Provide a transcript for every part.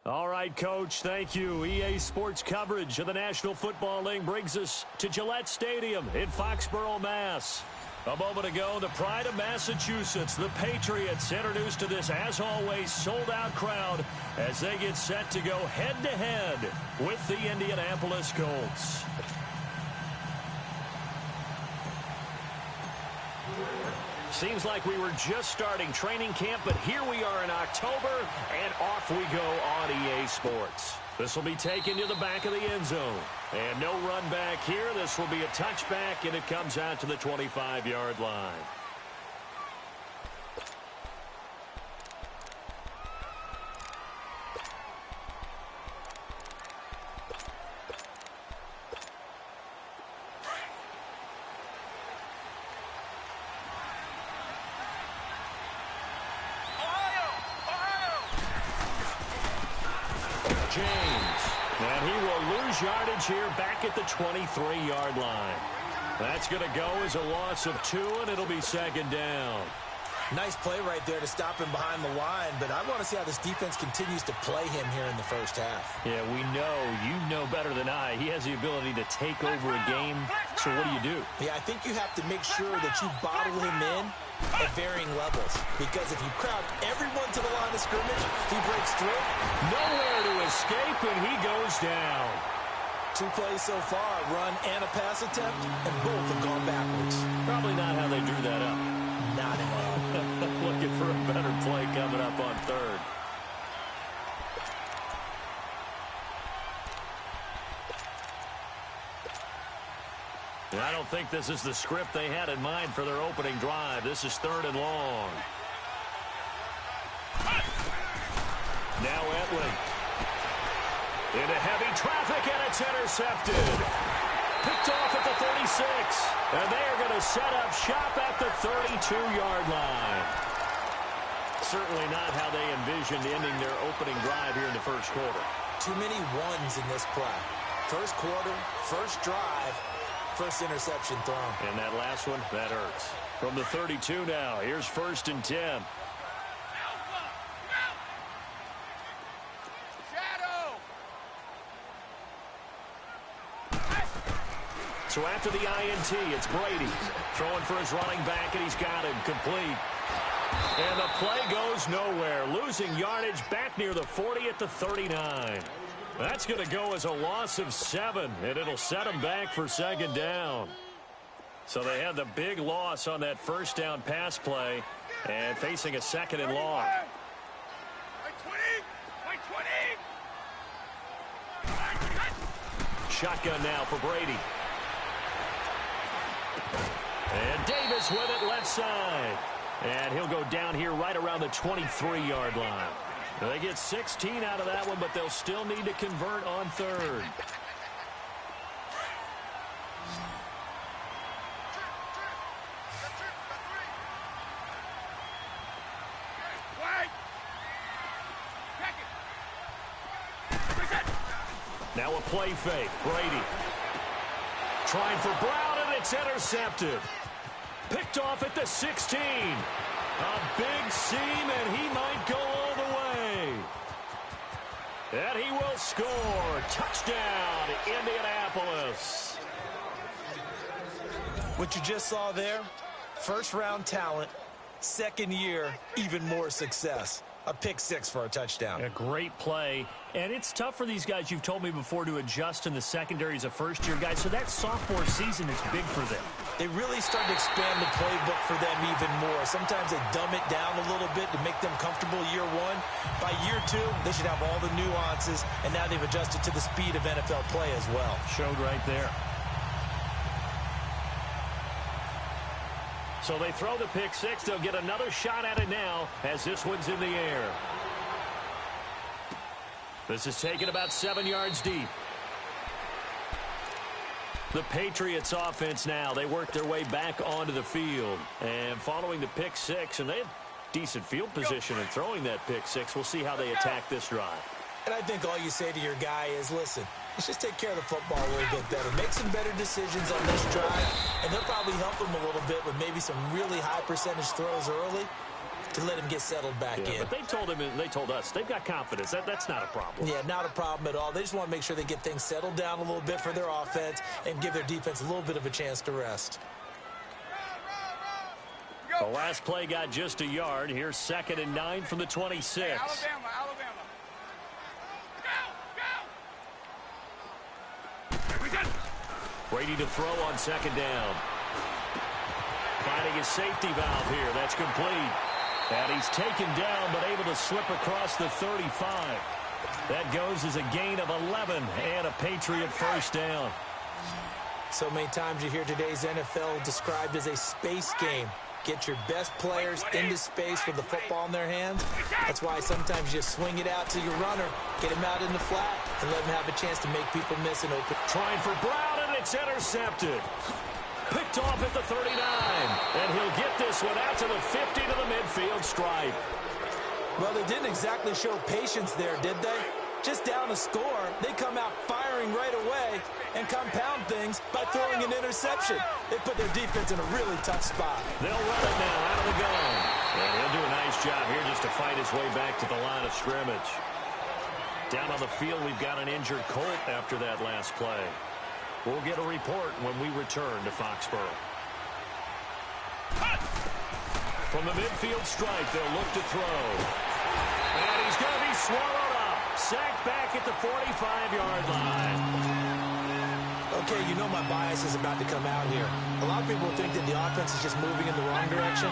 All right, Coach, thank you. EA Sports coverage of the National Football League brings us to Gillette Stadium in Foxborough, Mass. A moment ago, the pride of Massachusetts, the Patriots, introduced to this, as always, sold-out crowd as they get set to go head-to-head with the Indianapolis Colts. Seems like we were just starting training camp, but here we are in October, and off we go on EA Sports. This will be taken to the back of the end zone. And no run back here. This will be a touchback, and it comes out to the 25-yard line. And he will lose yardage here back at the 23-yard line. That's going to go as a loss of 2, and it'll be second down. Nice play right there to stop him behind the line, but I want to see how this defense continues to play him here in the first half. Yeah, we know. You know better than I. He has the ability to take over a game, so what do? Yeah, I think you have to make sure that you bottle him in at varying levels, because if you crowd everyone to the line of scrimmage, he breaks through. Nowhere to escape, and he goes down. 2 plays so far, run and a pass attempt, and both have gone backwards. Probably not how they drew that up. Not at all. Looking for a better play coming up on third. And I don't think this is the script they had in mind for their opening drive. This is 3rd and long. Now Etling. Into heavy traffic, and it's intercepted. Picked off at the 36. And they are going to set up shop at the 32-yard line. Certainly not how they envisioned ending their opening drive here in the first quarter. Too many ones in this play. First quarter, first drive, first interception thrown. And that last one, that hurts. From the 32 now, here's 1st and 10. So after the INT, it's Brady throwing for his running back, and he's got him complete. And the play goes nowhere, losing yardage back near the 40 at the 39. That's going to go as a loss of 7, and it'll set them back for second down. So they had the big loss on that first down pass play and facing a 2nd and long. Shotgun now for Brady. And Davis with it left side. And he'll go down here right around the 23-yard line. They get 16 out of that one, but they'll still need to convert on 3rd. Now a play fake. Brady trying for Brown, and it's intercepted. Picked off at the 16. A big seam, and he might go all the way. And he will score. Touchdown, Indianapolis. What you just saw there, first-round talent, second year, even more success. A pick 6 for a touchdown. A great play. And it's tough for these guys, you've told me before, to adjust in the secondary as a first-year guy. So that sophomore season is big for them. They really start to expand the playbook for them even more. Sometimes they dumb it down a little bit to make them comfortable year 1. By year 2, they should have all the nuances, and now they've adjusted to the speed of NFL play as well. Showed right there. So they throw the pick 6. They'll get another shot at it now as this one's in the air. This is taken about 7 yards deep. The Patriots offense now, they work their way back onto the field. And following the pick 6, and they have decent field position in throwing that pick 6. We'll see how they attack this drive. And I think all you say to your guy is, listen, let's just take care of the football a little bit better. Make some better decisions on this drive, and they'll probably help him a little bit with maybe some really high percentage throws early to let him get settled back in. But they told us they've got confidence. That's not a problem. Yeah, not a problem at all. They just want to make sure they get things settled down a little bit for their offense and give their defense a little bit of a chance to rest. The last play got just a yard. Here's 2nd and 9 from the 26. Hey, Alabama. Go. Brady to throw on 2nd down. Finding his safety valve here. That's complete. And he's taken down but able to slip across the 35. That goes as a gain of 11 and a Patriot first down. So many times you hear today's NFL described as a space game. Get your best players into space with the football in their hands. That's why sometimes you just swing it out to your runner, get him out in the flat, and let him have a chance to make people miss an open. Trying for Brown, and it's intercepted. Picked off at the 39. And he'll get this one out to the 50 to the midfield stripe. Well, they didn't exactly show patience there, did they? Just down a score, they come out firing right away and compound things by throwing an interception. They put their defense in a really tough spot. They'll run it now out of the gun. And he'll do a nice job here just to fight his way back to the line of scrimmage. Down on the field, we've got an injured Colt after that last play. We'll get a report when we return to Foxborough. From the midfield stripe, they'll look to throw. And he's going to be swallowed up. Sacked back at the 45-yard line. Okay, you know my bias is about to come out here. A lot of people think that the offense is just moving in the wrong direction.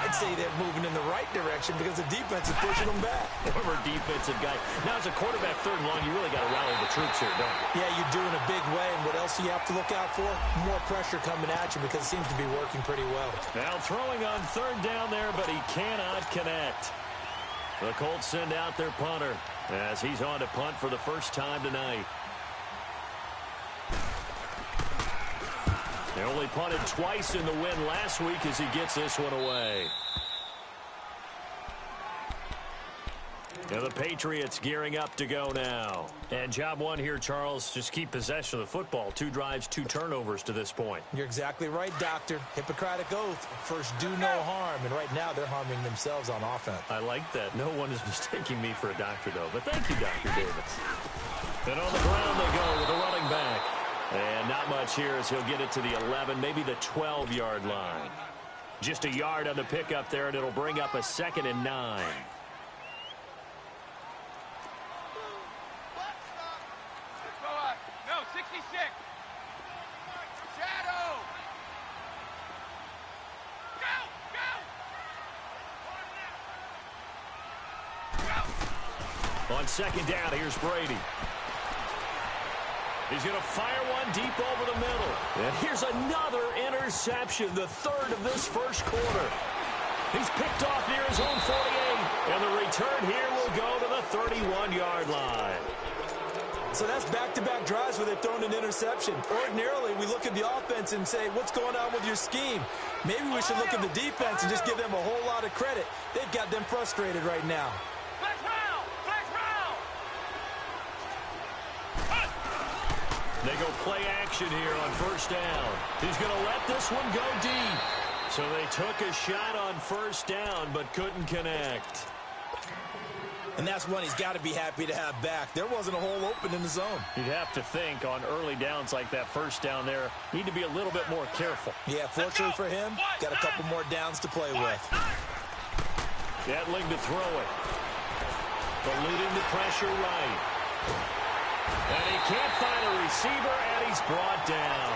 I'd say they're moving in the right direction because the defense is pushing them back. Former defensive guy. Now, as a quarterback, 3rd and long, you really got to rally the troops here, don't you? Yeah, you do in a big way. And what else do you have to look out for? More pressure coming at you because it seems to be working pretty well. Now throwing on 3rd down there, but he cannot connect. The Colts send out their punter as he's on to punt for the first time tonight. They only punted twice in the win last week as he gets this one away. And the Patriots gearing up to go now. And job one here, Charles, just keep possession of the football. 2 drives, 2 turnovers to this point. You're exactly right, Doctor. Hippocratic oath. First, do no harm. And right now, they're harming themselves on offense. I like that. No one is mistaking me for a doctor, though. But thank you, Dr. Davis. And on the ground they go with the running back. And not much here as he'll get it to the 11, maybe the 12-yard line. Just a yard on the pickup there, and it'll bring up a 2nd and 9. No, 66. Shadow. Go. On 2nd down, here's Brady. He's going to fire one deep over the middle. And here's another interception, the 3rd of this first quarter. He's picked off near his own 48. And the return here will go to the 31-yard line. So that's back-to-back drives where they've thrown an interception. Ordinarily, we look at the offense and say, what's going on with your scheme? Maybe we should look at the defense and just give them a whole lot of credit. They've got them frustrated right now. They go play action here on 1st down. He's going to let this one go deep. So they took a shot on 1st down but couldn't connect. And that's one he's got to be happy to have back. There wasn't a hole open in the zone. You'd have to think on early downs like that 1st down there, need to be a little bit more careful. Yeah, fortunately for him, got a couple more downs to play with. Gatling to throw it. Eluding the pressure right. And he can't find a receiver, and he's brought down.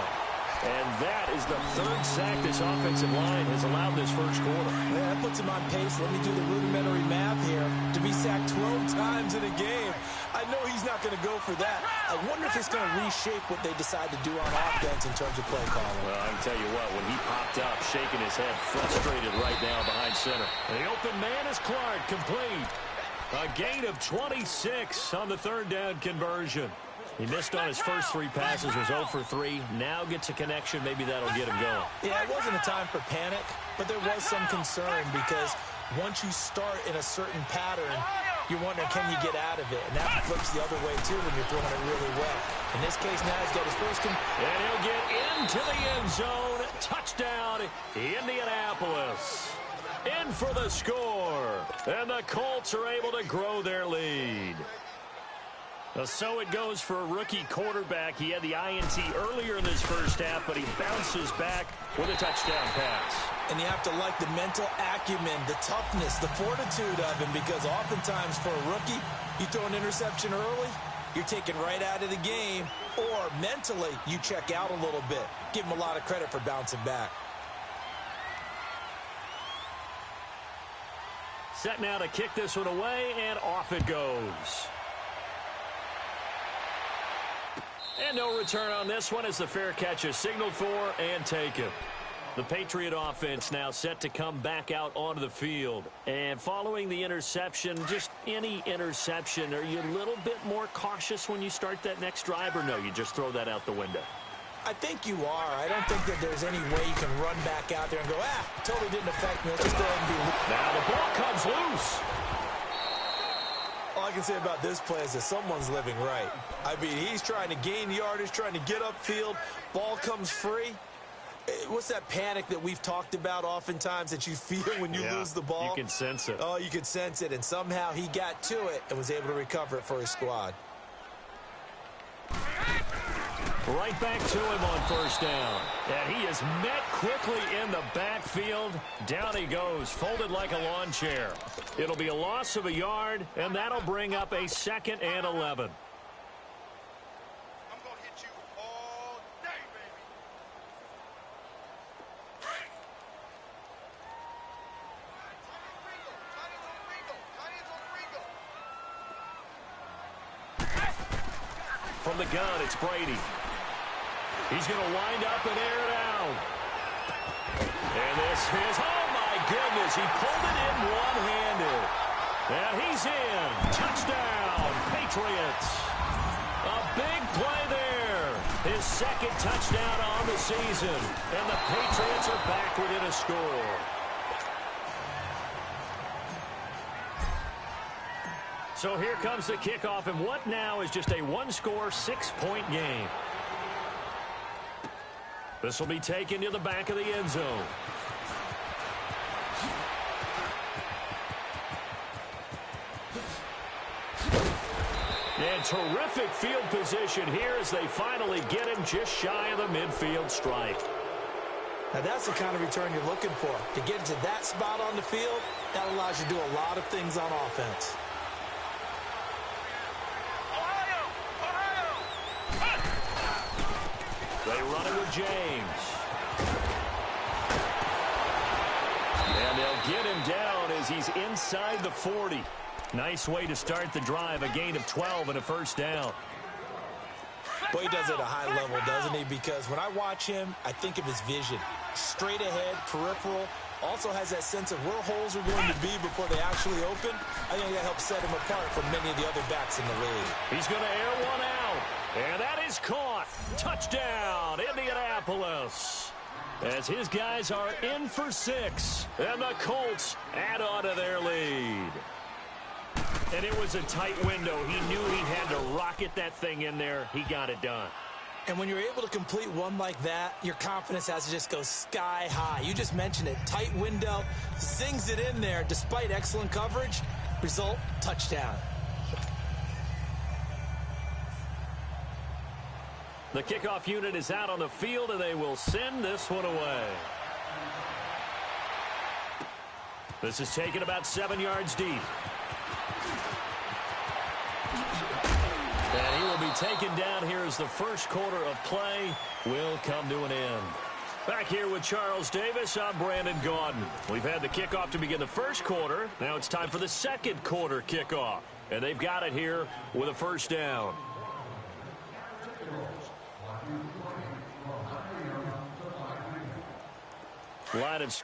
And that is the 3rd sack this offensive line has allowed this first quarter. Yeah, that puts him on pace. Let me do the rudimentary math here. To be sacked 12 times in a game, I know he's not going to go for that. I wonder if it's going to reshape what they decide to do on offense in terms of play calling. Well, I can tell you what, when he popped up, shaking his head, frustrated right now behind center. And the open man is Clark, complete. A gain of 26 on the 3rd down conversion. He missed on his first 3 passes, was 0 for 3. Now gets a connection. Maybe that'll get him going. Yeah, it wasn't a time for panic, but there was some concern because once you start in a certain pattern, you're wondering, can you get out of it? And that flips the other way, too, when you're throwing it really well. In this case, now he's got his first. And he'll get into the end zone. Touchdown, Indianapolis. In for the score. And the Colts are able to grow their lead. So it goes for a rookie quarterback. He had the INT earlier in this first half, but he bounces back with a touchdown pass. And you have to like the mental acumen, the toughness, the fortitude of him, because oftentimes for a rookie, you throw an interception early, you're taken right out of the game, or mentally you check out a little bit. Give him a lot of credit for bouncing back. Set now to kick this one away, and off it goes. And no return on this one as the fair catch is signaled for and taken. The Patriot offense now set to come back out onto the field. And following the interception, just any interception, are you a little bit more cautious when you start that next drive, or no, you just throw that out the window? I think you are. I don't think that there's any way you can run back out there and go, totally didn't affect me. Let's just go ahead and be. Now the ball comes loose. All I can say about this play is that someone's living right. I mean, he's trying to gain yardage, trying to get upfield. Ball comes free. What's that panic that we've talked about oftentimes that you feel when you lose the ball? You can sense it. Oh, you can sense it. And somehow he got to it and was able to recover it for his squad. Right back to him on first down. And he is met quickly in the backfield. Down he goes, folded like a lawn chair. It'll be a loss of a yard, and that'll bring up a 2nd and 11. I'm going to hit you all day, baby. From the gun, it's Brady. He's going to wind up and air it out. And this is, oh my goodness, he pulled it in one-handed. And he's in. Touchdown, Patriots. A big play there. His 2nd touchdown on the season. And the Patriots are back within a score. So here comes the kickoff, and what now is just a one-score, 6-point game. This will be taken to the back of the end zone. And terrific field position here as they finally get him just shy of the midfield stripe. Now that's the kind of return you're looking for. To get to that spot on the field, that allows you to do a lot of things on offense. They run it with James. And they'll get him down as he's inside the 40. Nice way to start the drive, a gain of 12 and a first down. Boy, he does it at a high level, doesn't he? Because when I watch him, I think of his vision. Straight ahead, peripheral. Also has that sense of where holes are going to be before they actually open. I think that helps set him apart from many of the other backs in the league. He's going to air one out. And that is caught. Touchdown, Indianapolis. As his guys are in for 6. And the Colts add on to their lead. And it was a tight window. He knew he had to rocket that thing in there. He got it done. And when you're able to complete one like that, your confidence has to just go sky high. You just mentioned it. Tight window, sings it in there despite excellent coverage. Result, touchdown. The kickoff unit is out on the field, and they will send this one away. This is taken about 7 yards deep. And he will be taken down here as the first quarter of play will come to an end. Back here with Charles Davis, I'm Brandon Gaudin. We've had the kickoff to begin the first quarter. Now it's time for the second quarter kickoff. And they've got it here with a first down. Line of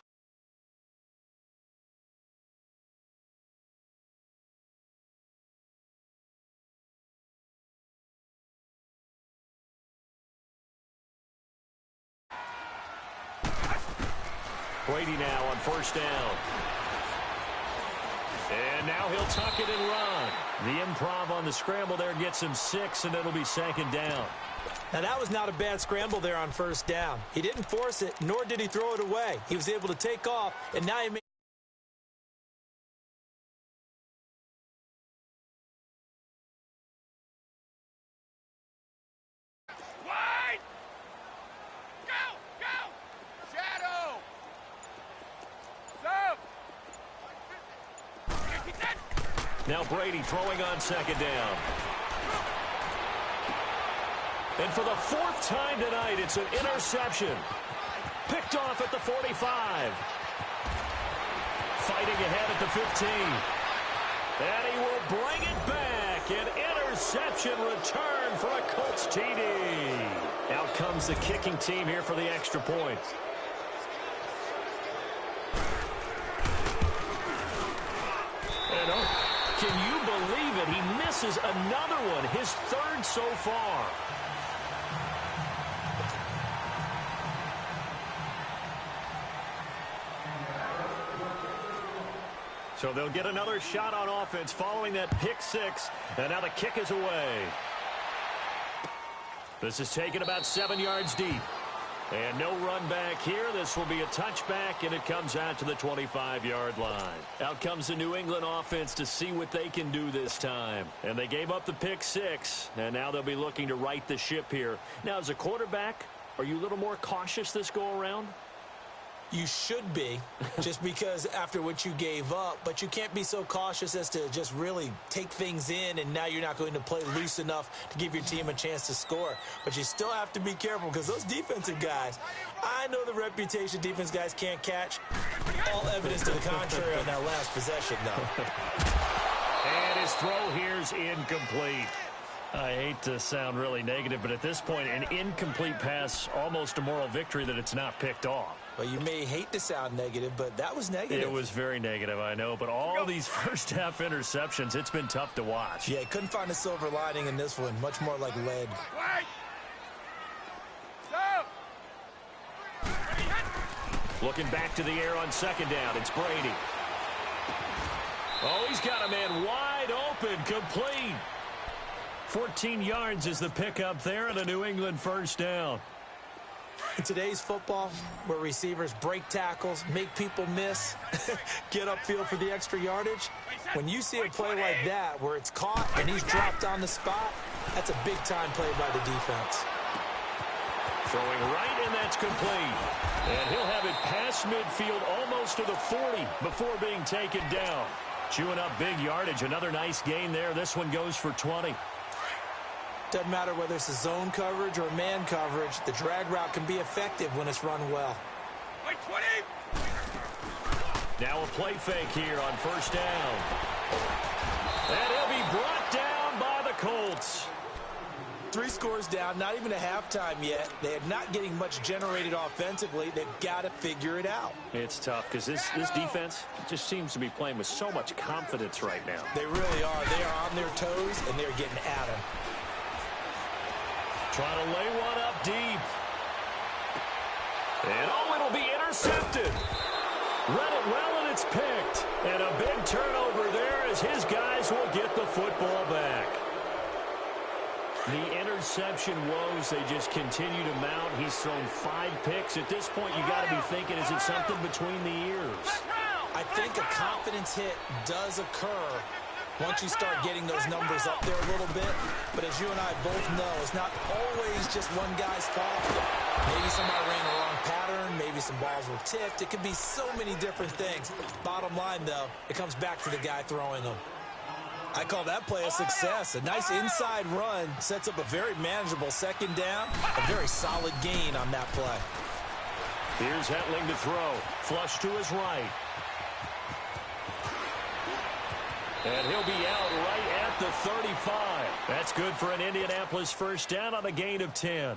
Brady now on first down. And now he'll tuck it and run. The improv on the scramble there gets him 6, and it'll be 2nd down. Now, that was not a bad scramble there on first down. He didn't force it, nor did he throw it away. He was able to take off, and now he Now Brady throwing on second down. And for the fourth time tonight, it's an interception. Picked off at the 45. Fighting ahead at the 15. And he will bring it back. An interception return for a Colts TD. Out comes the kicking team here for the extra point. And oh, can you believe it? He misses another one, his third so far. So they'll get another shot on offense following that pick six. And now the kick is away. This is taken about 7 yards deep. And no run back here. This will be a touchback, and it comes out to the 25-yard line. Out comes the New England offense to see what they can do this time. And they gave up the pick six, and now they'll be looking to right the ship here. Now, as a quarterback, are you a little more cautious this go-around? You should be, just because after what you gave up, but you can't be so cautious as to just really take things in, and now you're not going to play loose enough to give your team a chance to score. But you still have to be careful because those defensive guys, I know the reputation defense guys can't catch. All evidence to the contrary on that last possession, though. And his throw here's incomplete. I hate to sound really negative, but at this point, an incomplete pass, almost a moral victory that it's not picked off. Well, you may hate to sound negative, but that was negative. It was very negative, I know. But all these first-half interceptions, it's been tough to watch. Yeah, couldn't find a silver lining in this one. Much more like lead. Looking back to the air on second down, it's Brady. Oh, he's got a man wide open, complete. 14 yards is the pickup there, and a New England first down. In today's football, where receivers break tackles, make people miss, get upfield for the extra yardage, when you see a play like that where it's caught and he's dropped on the spot, that's a big-time play by the defense. Throwing right, and that's complete. And he'll have it past midfield almost to the 40 before being taken down. Chewing up big yardage. Another nice gain there. This one goes for 20. Doesn't matter whether it's a zone coverage or man coverage, the drag route can be effective when it's run well. Now a play fake here on first down. And he'll be brought down by the Colts. 3 scores down, not even a halftime yet. They are not getting much generated offensively. They've got to figure it out. It's tough because this defense just seems to be playing with so much confidence right now. They really are. They are on their toes, and they're getting at them. Trying to lay one up deep. And oh, it'll be intercepted. Read it well, and it's picked. And a big turnover there as his guys will get the football back. The interception woes, they just continue to mount. He's thrown 5 picks. At this point, you got to be thinking, is it something between the ears? I think a confidence hit does occur once you start getting those numbers up there a little bit. But as you and I both know, it's not always just one guy's fault. Maybe somebody ran the wrong pattern. Maybe some balls were tipped. It could be so many different things. Bottom line, though, it comes back to the guy throwing them. I call that play a success. A nice inside run sets up a very manageable second down. A very solid gain on that play. Here's Hetling to throw. Flush to his right. And he'll be out right at the 35. That's good for an Indianapolis first down on a gain of 10.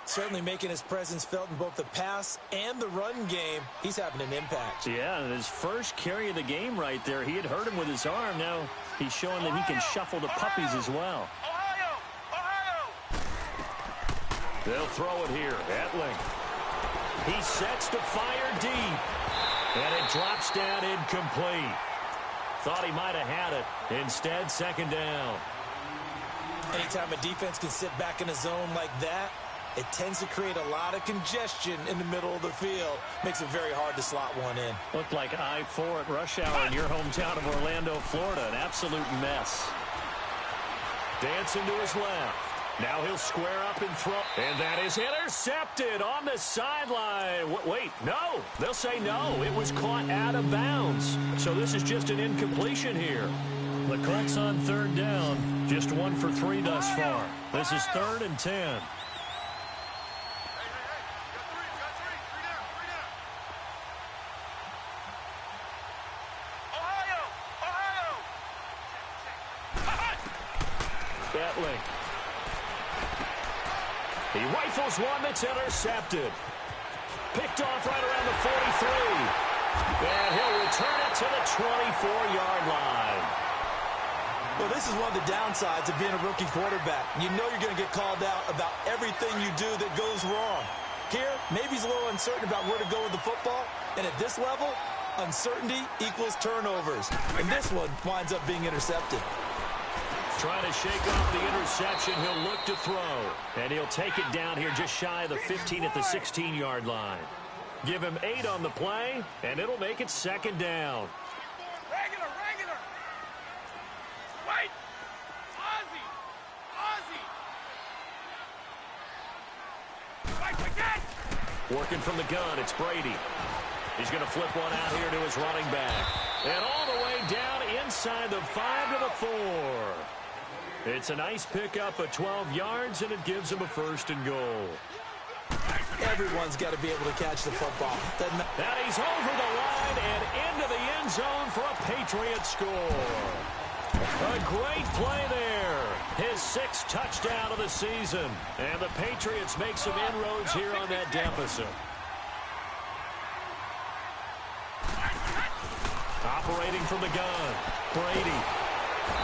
Certainly making his presence felt in both the pass and the run game. He's having an impact. Yeah, and his first carry of the game right there, he had hurt him with his arm. Now he's showing that he can shuffle the puppies as well. They'll throw it here. Hetling. He sets to fire deep. And it drops down incomplete. Thought he might have had it. Instead, second down. Anytime a defense can sit back in a zone like that, it tends to create a lot of congestion in the middle of the field. Makes it very hard to slot one in. Looked like I-4 at rush hour in your hometown of Orlando, Florida. An absolute mess. Dancing to his left. Now he'll square up and throw. And that is intercepted on the sideline. Wait, no. They'll say no. It was caught out of bounds. So this is just an incompletion here. The Colts on third down. Just 1 for 3 thus far. This is 3rd and 10. Etling. He rifles one that's intercepted. Picked off right around the 43. And he'll return it to the 24-yard line. Well, this is one of the downsides of being a rookie quarterback. You know you're going to get called out about everything you do that goes wrong. Here, maybe he's a little uncertain about where to go with the football. And at this level, uncertainty equals turnovers. And this one winds up being intercepted. Trying to shake off the interception. He'll look to throw. And he'll take it down here just shy of the 15 at the 16-yard line. Give him 8 on the play, and it'll make it 2nd down. Regular. Wait. Ozzie. Wait, again. Working from the gun, it's Brady. He's going to flip one out here to his running back. And all the way down inside the 5 to the 4. It's a nice pickup of 12 yards, and it gives him a 1st and goal. Everyone's got to be able to catch the football. Now he's over the line and into the end zone for a Patriot score. A great play there. His 6th touchdown of the season. And the Patriots make some inroads here on that deficit. Operating from the gun, Brady.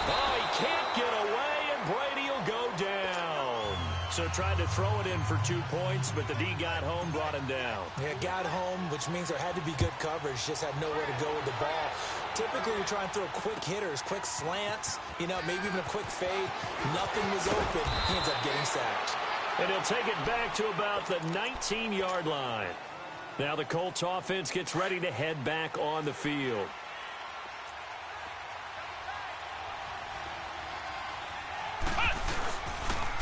Oh, he can't get away, and Brady will go down. So tried to throw it in for 2 points, but the D got home, brought him down. Yeah, got home, which means there had to be good coverage. Just had nowhere to go with the ball. Typically, we try and throw quick hitters, quick slants, maybe even a quick fade. Nothing was open. He ends up getting sacked. And he'll take it back to about the 19-yard line. Now the Colts offense gets ready to head back on the field.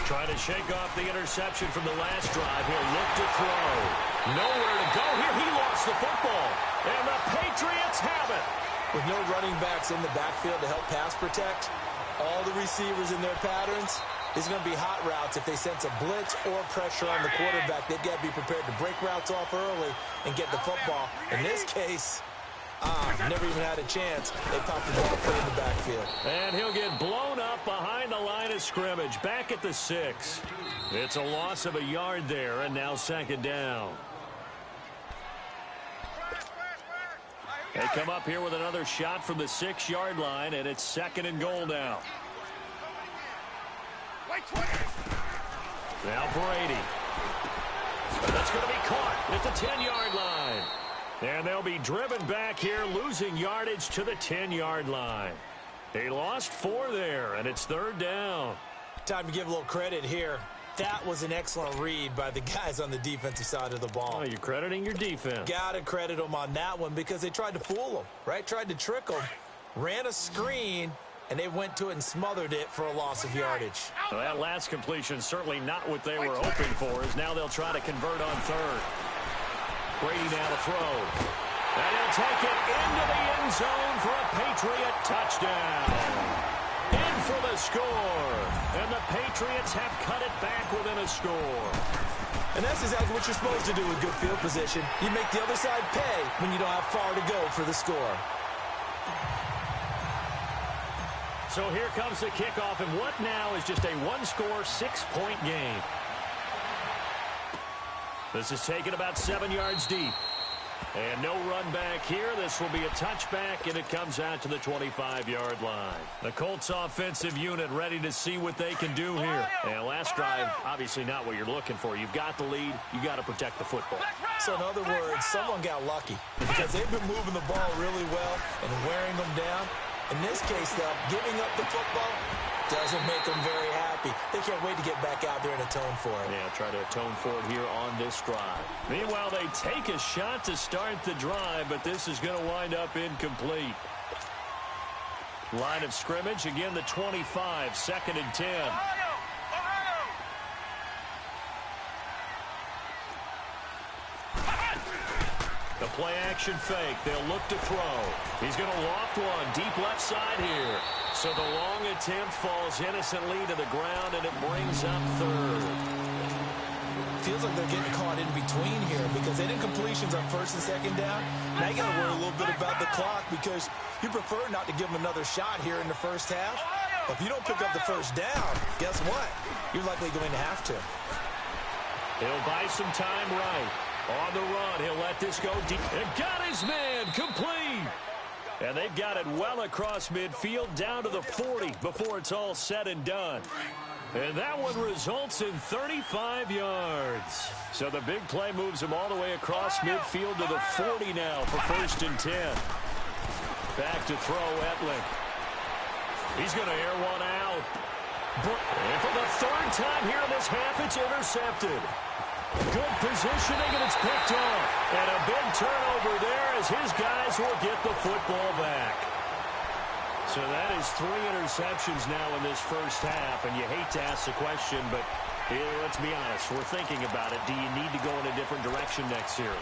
Trying to shake off the interception from the last drive. He'll look to throw. Nowhere to go here. He lost the football. And the Patriots have it. With no running backs in the backfield to help pass protect, all the receivers in their patterns, it's going to be hot routes. If they sense a blitz or pressure on the quarterback, they've got to be prepared to break routes off early and get the football. In this case, never even had a chance. They popped the ball play in the backfield. And he'll get blown up behind the line of scrimmage. Back at the 6. It's a loss of a yard there, and now 2nd down. They come up here with another shot from the 6-yard line, and it's 2nd and goal now. Now Brady. That's going to be caught at the 10-yard line. And they'll be driven back here, losing yardage to the 10-yard line. They lost 4 there, and it's 3rd down. Time to give a little credit here. That was an excellent read by the guys on the defensive side of the ball. Oh, you're crediting your defense. Got to credit them on that one because they tried to fool them, right? Tried to trick them. Ran a screen, and they went to it and smothered it for a loss of yardage. Well, that last completion certainly not what they were hoping for, as now they'll try to convert on 3rd. Brady now to throw. And he'll take it into the end zone for a Patriot touchdown. In for the score. And the Patriots have cut it back within a score. And that's exactly what you're supposed to do with good field position. You make the other side pay when you don't have far to go for the score. So here comes the kickoff, and what now is just a 1-score, 6-point game. This is taken about 7 yards deep. And no run back here. This will be a touchback, and it comes out to the 25-yard line. The Colts offensive unit ready to see what they can do here. And last drive, obviously not what you're looking for. You've got the lead. You got to protect the football. So in other words, someone got lucky because they've been moving the ball really well and wearing them down. In this case, though, giving up the football doesn't make them very happy. They can't wait to get back out there and atone for it. Yeah, try to atone for it here on this drive. Meanwhile, they take a shot to start the drive, but this is going to wind up incomplete. Line of scrimmage, again, the 25, 2nd and 10. play-action fake. They'll look to throw. He's going to loft one deep left side here. So the long attempt falls innocently to the ground, and it brings up third. Feels like they're getting caught in between here because they didn't completions on first and second down. Now you got to worry a little bit about the clock because you prefer not to give them another shot here in the first half. But if you don't pick up the first down, guess what? You're likely going to have to. He'll buy some time right. On the run, he'll let this go deep. And got his man complete. And they've got it well across midfield down to the 40 before it's all said and done. And that one results in 35 yards. So the big play moves him all the way across midfield to the 40 now for 1st and 10. Back to throw Etling. He's going to air one out. And for the 3rd time here in this half, it's intercepted. Good positioning, and it's picked off. And a big turnover there as his guys will get the football back. So that is 3 interceptions now in this first half, and you hate to ask the question, but let's be honest, we're thinking about it. Do you need to go in a different direction next series?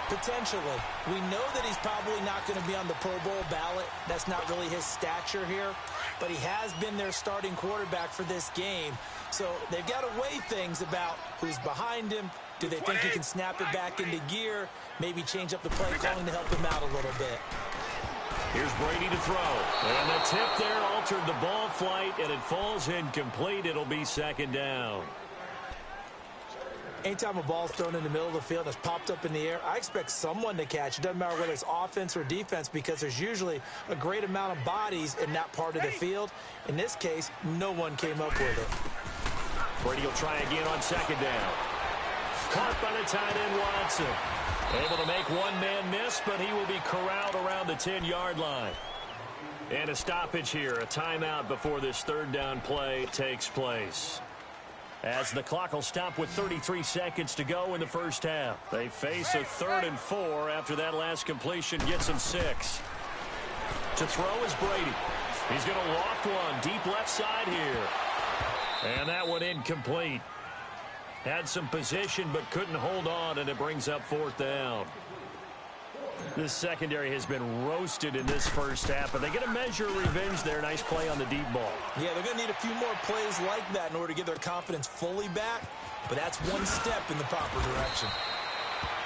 Potentially. We know that he's probably not going to be on the Pro Bowl ballot. That's not really his stature here, but he has been their starting quarterback for this game. So they've got to weigh things about who's behind him. Do they think he can snap it back into gear? Maybe change up the play calling to help him out a little bit. Here's Brady to throw. And the tip there altered the ball flight, and it falls incomplete. It'll be 2nd down. Anytime a ball's thrown in the middle of the field and it's popped up in the air, I expect someone to catch. It doesn't matter whether it's offense or defense because there's usually a great amount of bodies in that part of the field. In this case, no one came up with it. Brady will try again on 2nd down. Caught by the tight end Watson. Able to make one man miss, but he will be corralled around the 10-yard line. And a stoppage here, a timeout before this 3rd down play takes place. As the clock will stop with 33 seconds to go in the first half. They face a 3rd and 4 after that last completion gets them 6. To throw is Brady. He's going to loft one deep left side here. And that one incomplete. Had some position but couldn't hold on, and it brings up 4th down. This secondary has been roasted in this first half, but they get a measure of revenge there. Nice play on the deep ball. Yeah, they're going to need a few more plays like that in order to get their confidence fully back, but that's one step in the proper direction.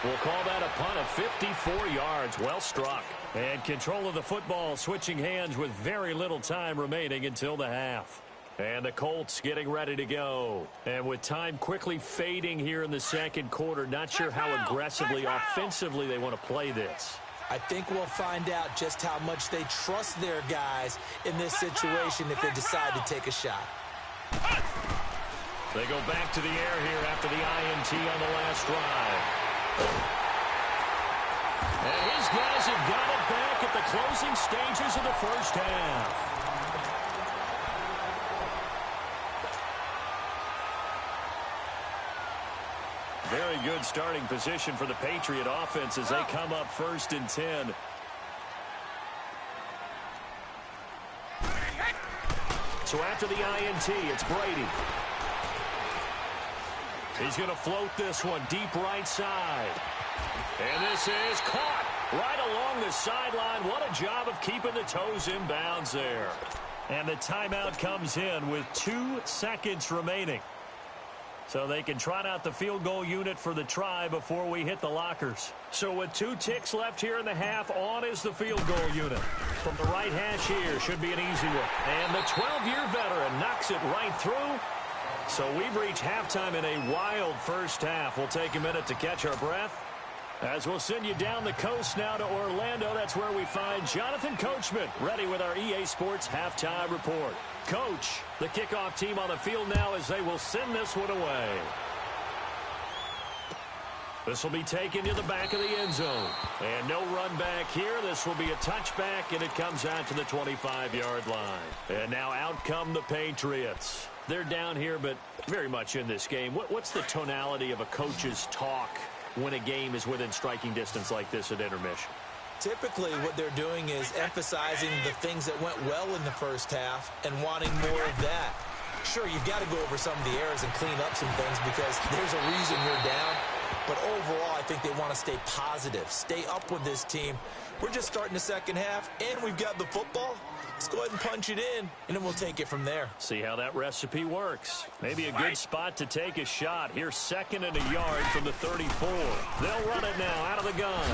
We'll call that a punt of 54 yards. Well struck. And control of the football switching hands with very little time remaining until the half. And the Colts getting ready to go. And with time quickly fading here in the 2nd quarter, not sure how aggressively, offensively they want to play this. I think we'll find out just how much they trust their guys in this situation if they decide to take a shot. They go back to the air here after the INT on the last drive. And his guys have got it back at the closing stages of the first half. Very good starting position for the Patriot offense as they come up 1st and 10. So after the INT, it's Brady. He's going to float this one deep right side. And this is caught right along the sideline. What a job of keeping the toes in bounds there. And the timeout comes in with 2 seconds remaining. So they can trot out the field goal unit for the try before we hit the lockers. So with 2 ticks left here in the half, on is the field goal unit. From the right hash here, should be an easy one. And the 12-year veteran knocks it right through. So we've reached halftime in a wild first half. We'll take a minute to catch our breath as we'll send you down the coast now to Orlando. That's where we find Jonathan Coachman ready with our EA Sports Halftime Report. Coach, the kickoff team on the field now as they will send this one away. This will be taken to the back of the end zone. And no run back here. This will be a touchback, and it comes out to the 25-yard line. And now out come the Patriots. They're down here, but very much in this game. What's the tonality of a coach's talk when a game is within striking distance like this at intermission? Typically, what they're doing is emphasizing the things that went well in the first half and wanting more of that. Sure, you've got to go over some of the errors and clean up some things because there's a reason you're down. But overall, I think they want to stay positive, stay up with this team. We're just starting the second half, and we've got the football. Let's go ahead and punch it in, and then we'll take it from there. See how that recipe works. Maybe a good spot to take a shot. Here's 2nd and a yard from the 34. They'll run it now out of the gun.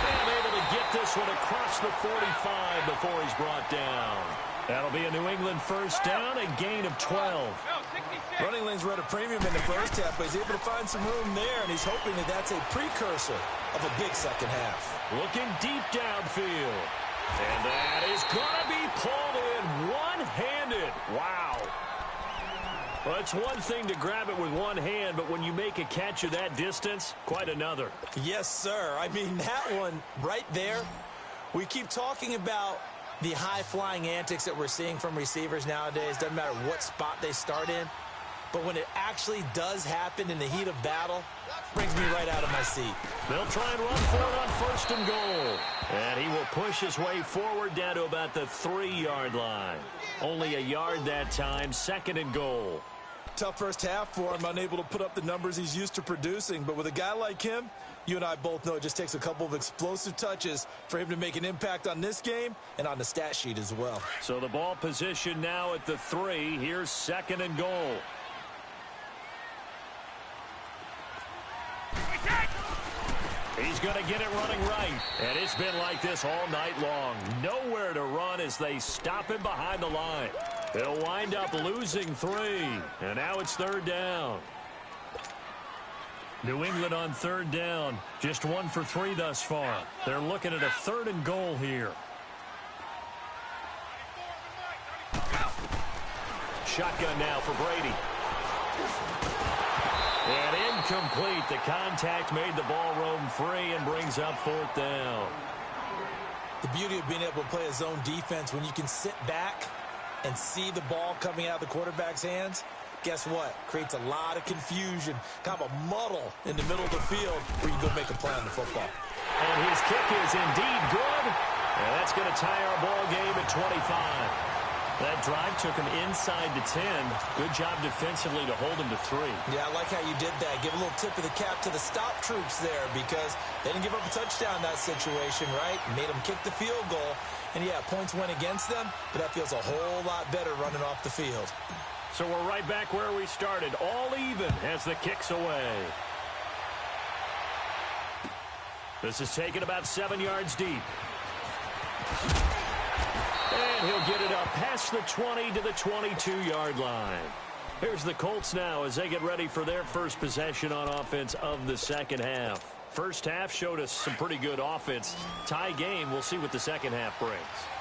And able to get this one across the 45 before he's brought down. That'll be a New England first down, a gain of 12. Running lanes were at a premium in the first half, but he's able to find some room there, and he's hoping that that's a precursor of a big second half. Looking deep downfield. And that is going to be pulled in one-handed. Wow. Well, it's one thing to grab it with one hand, but when you make a catch of that distance, quite another. Yes, sir. I mean, that one right there, we keep talking about the high-flying antics that we're seeing from receivers nowadays. Doesn't matter what spot they start in. But when it actually does happen in the heat of battle, brings me right out of my seat. They'll try and run for it on 1st and goal. And he will push his way forward down to about the 3-yard line. Only a yard that time, 2nd and goal. Tough first half for him, unable to put up the numbers he's used to producing. But with a guy like him, you and I both know it just takes a couple of explosive touches for him to make an impact on this game and on the stat sheet as well. So the ball position now at the 3. Here's 2nd and goal. He's going to get it running right. And it's been like this all night long. Nowhere to run as they stop him behind the line. They'll wind up losing 3. And now it's 3rd down. New England on 3rd down. Just 1 for 3 thus far. They're looking at a 3rd and goal here. Shotgun now for Brady. And incomplete. The contact made the ball roam free and brings up 4th down. The beauty of being able to play a zone defense when you can sit back and see the ball coming out of the quarterback's hands, guess what? Creates a lot of confusion, kind of a muddle in the middle of the field where you go make a play on the football. And his kick is indeed good. And that's going to tie our ball game at 25. That drive took him inside the 10. Good job defensively to hold him to 3. Yeah, I like how you did that. Give a little tip of the cap to the stop troops there because they didn't give up a touchdown in that situation, right? Made them kick the field goal. And, yeah, points went against them, but that feels a whole lot better running off the field. So we're right back where we started, all even as the kick's away. This is taken about 7 yards deep. And he'll get it up past the 20 to the 22-yard line. Here's the Colts now as they get ready for their first possession on offense of the second half. First half showed us some pretty good offense. Tie game, we'll see what the second half brings.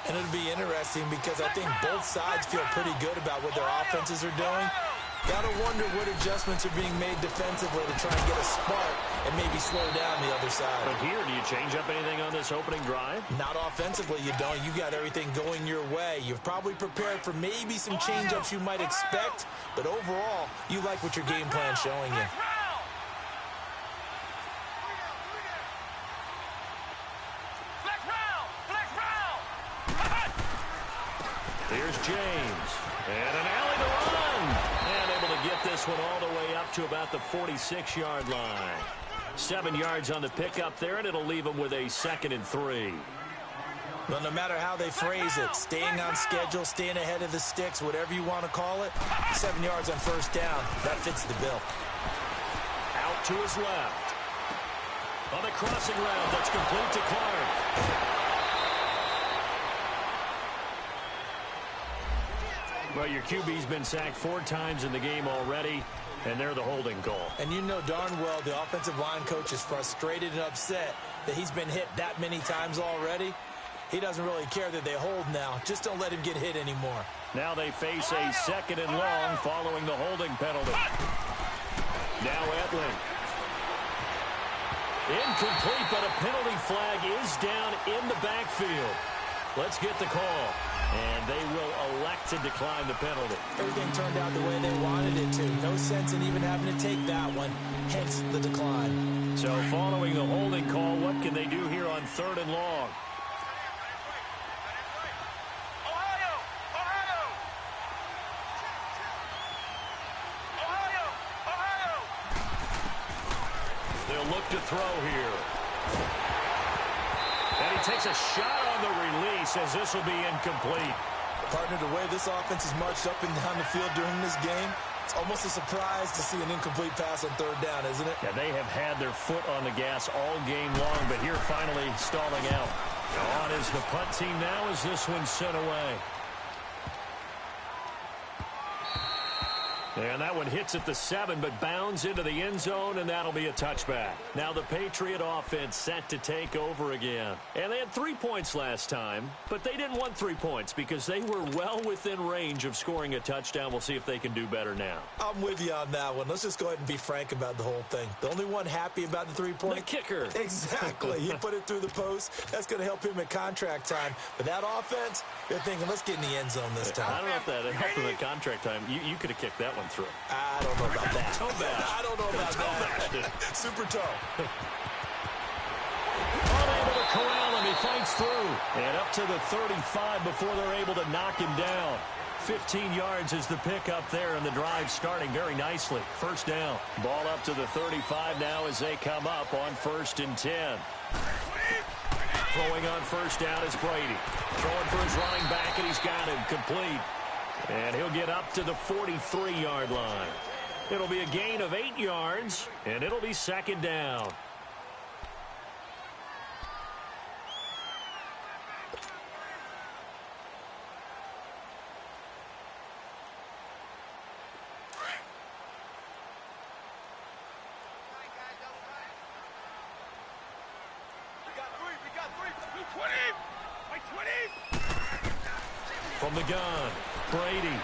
And it'll be interesting because I think both sides feel pretty good about what their offenses are doing. Got to wonder what adjustments are being made defensively to try and get a spark and maybe slow down the other side. But here, do you change up anything on this opening drive? Not offensively, you don't. You got everything going your way. You've probably prepared for maybe some change-ups you might expect, but overall, you like what your game plan's showing you. Here's James. And an alley to run. And able to get this one all the way up to about the 46-yard line. 7 yards on the pickup there, and it'll leave them with a 2nd and 3. Well, no matter how they phrase it, staying on schedule, staying ahead of the sticks, whatever you want to call it, 7 yards on first down, that fits the bill. Out to his left. On the crossing route, that's complete to Clark. Well, your QB's been sacked 4 times in the game already, and they're the holding call. And you know darn well the offensive line coach is frustrated and upset that he's been hit that many times already. He doesn't really care that they hold now. Just don't let him get hit anymore. Now they face a 2nd and long following the holding penalty. Now Etling. Incomplete, but a penalty flag is down in the backfield. Let's get the call. And they will elect to decline the penalty. Everything turned out the way they wanted it to. No sense in even having to take that one, hence the decline. So following the holding call, what can they do here on 3rd and long? look to throw here. And he takes a shot on the release as this will be incomplete. Partner, the way this offense has marched up and down the field during this game, it's almost a surprise to see an incomplete pass on third down, isn't it? Yeah, they have had their foot on the gas all game long, but here finally stalling out. On is the punt team now as this one's sent away. And that one hits at the 7, but bounds into the end zone, and that'll be a touchback. Now the Patriot offense set to take over again. And they had 3 points last time, but they didn't want 3 points because they were well within range of scoring a touchdown. We'll see if they can do better now. I'm with you on that one. Let's just go ahead and be frank about the whole thing. The only one happy about the 3-point? The kicker. Exactly. He put it through the post. That's going to help him at contract time. But that offense, they're thinking, let's get in the end zone this time. I don't know if that helped him at contract time. You could have kicked that one through. I don't know about that. Toe bash. I don't know about that. Super toe. Unable to corral him. He fights through. And up to the 35 before they're able to knock him down. 15 yards is the pickup there, and the drive starting very nicely. First down. Ball up to the 35 now as they come up on 1st and 10. Throwing on first down is Brady. Throwing for his running back, and he's got him complete. And he'll get up to the 43-yard line. It'll be a gain of 8 yards, and it'll be 2nd down. We got three. 20. Like 20. From the gun, Brady.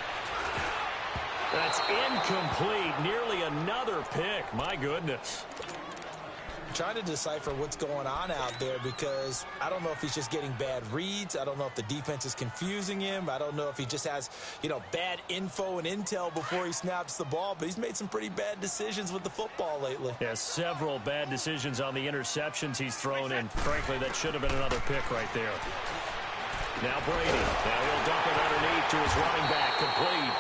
That's incomplete. Nearly another pick. My goodness. I'm trying to decipher what's going on out there because I don't know if he's just getting bad reads. I don't know if the defense is confusing him. I don't know if he just has, bad info and intel before he snaps the ball. But he's made some pretty bad decisions with the football lately. Yeah, several bad decisions on the interceptions he's thrown in. Frankly, that should have been another pick right there. Now Brady. Now he'll dump it underneath to his running back. Complete.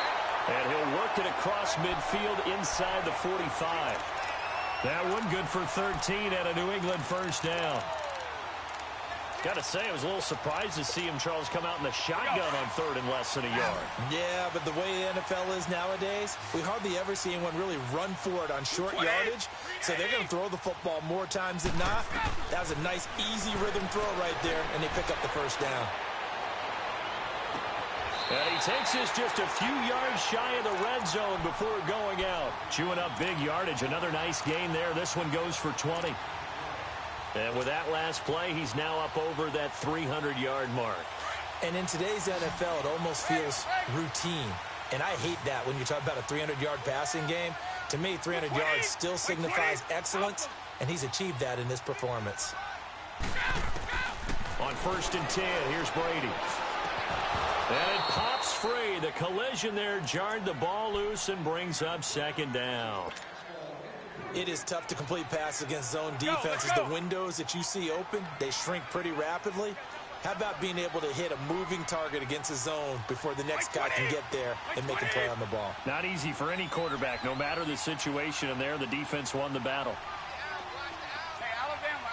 And he'll work it across midfield inside the 45. That one good for 13 at a New England first down. Got to say, I was a little surprised to see him, Charles, come out in the shotgun on 3rd and less than a yard. Yeah, but the way the NFL is nowadays, we hardly ever see anyone really run for it on short yardage. So they're going to throw the football more times than not. That was a nice, easy rhythm throw right there, and they pick up the first down. And he takes this just a few yards shy of the red zone before going out. Chewing up big yardage. Another nice gain there. This one goes for 20. And with that last play, he's now up over that 300-yard mark. And in today's NFL, it almost feels routine. And I hate that when you talk about a 300-yard passing game. To me, 300 yards still signifies excellence, and he's achieved that in this performance. On 1st and 10, here's Brady. And it pops free. The collision there jarred the ball loose and brings up 2nd down. It is tough to complete passes against zone defenses. The windows that you see open, they shrink pretty rapidly. How about being able to hit a moving target against a zone before the next guy can get there and make a play on the ball? Not easy for any quarterback, no matter the situation. And there, the defense won the battle. Hey, Alabama.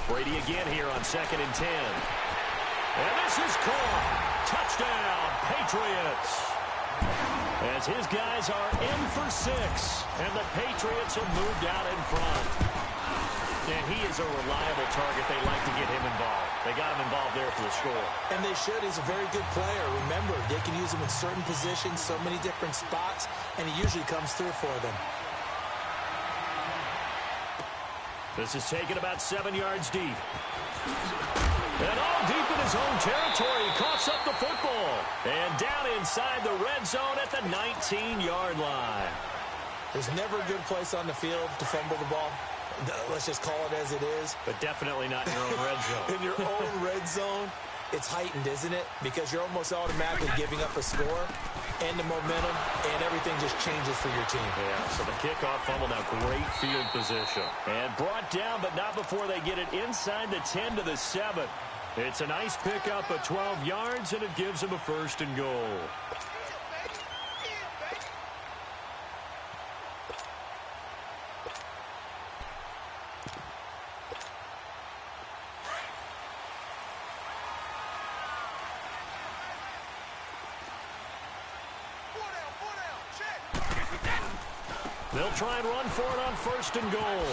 Brady again here on 2nd and 10. And this is caught. Touchdown, Patriots. As his guys are in for 6. And the Patriots have moved out in front. And he is a reliable target. They like to get him involved. They got him involved there for the score. And they should. He's a very good player. Remember, they can use him in certain positions, so many different spots, and he usually comes through for them. This is taken about 7 yards deep. And all deep in his own territory. He coughs up the football. And down inside the red zone at the 19-yard line. There's never a good place on the field to fumble the ball. Let's just call it as it is. But definitely not in your own red zone. In your own red zone, it's heightened, isn't it? Because you're almost automatically giving up a score and the momentum, and everything just changes for your team. Yeah, so the kickoff fumble now, great field position. And brought down, but not before they get it inside the 10 to the 7. It's a nice pickup of 12 yards, and it gives them a 1st and goal. They'll try and run for it on 1st and goal.